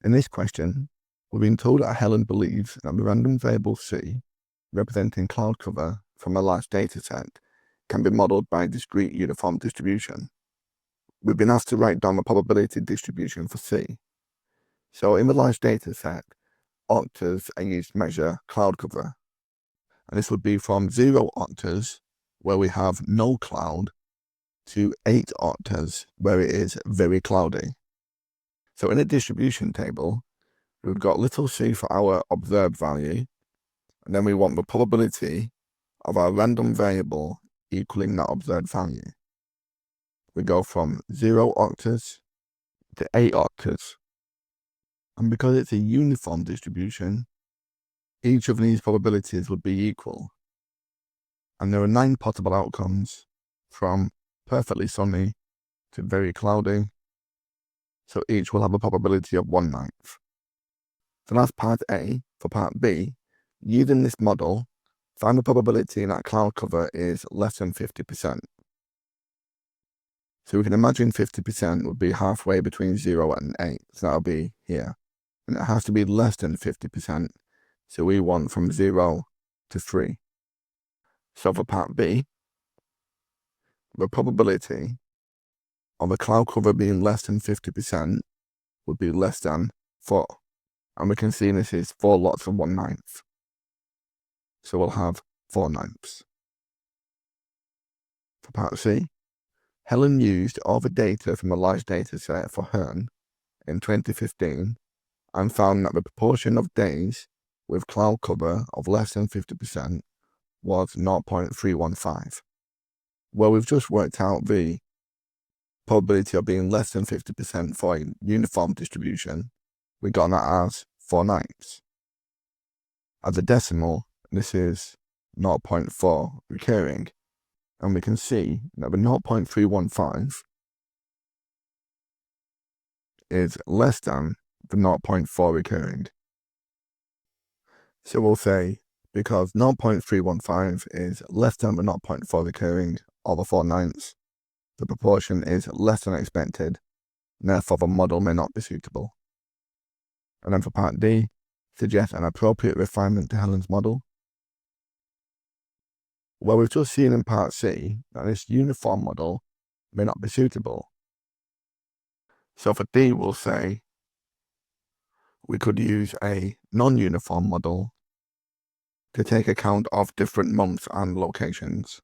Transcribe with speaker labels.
Speaker 1: In this question, we're being told that Helen believes that the random variable C, representing cloud cover from a large data set, can be modeled by a discrete uniform distribution. We've been asked to write down the probability distribution for C. So in the large data set, octas are used to measure cloud cover. And this would be from 0 octas, where we have no cloud, to 8 octas, where it is very cloudy. So in a distribution table, we've got little c for our observed value, and then we want the probability of our random variable equaling that observed value. We go from 0 octas to 8 octas. And because it's a uniform distribution, each of these probabilities would be equal. And there are 9 possible outcomes, from perfectly sunny to very cloudy, so each will have a probability of 1/9. So that's part A. For part B, using this model, find the probability that cloud cover is less than 50%. So we can imagine 50% would be halfway between 0 and 8, so that'll be here. And it has to be less than 50%, so we want from 0 to 3. So for part B, the probability of a cloud cover being less than 50% would be less than 4. And we can see this is 4 lots of 1/9. So we'll have 4/9. For part C, Helen used all the data from the large data set for Hurn in 2015 and found that the proportion of days with cloud cover of less than 50% was 0.315. Well, we've just worked out the probability of being less than 50% for a uniform distribution. We got that as 4/9. As a decimal, this is 0.4 recurring, and we can see that the 0.315 is less than the 0.4 recurring. So we'll say, because 0.315 is less than the 0.4 recurring over 4/9, the proportion is less than expected, and therefore the model may not be suitable. And then for part D, suggest an appropriate refinement to Helen's model. Well, we've just seen in part C that this uniform model may not be suitable. So for D, we'll say we could use a non-uniform model to take account of different months and locations.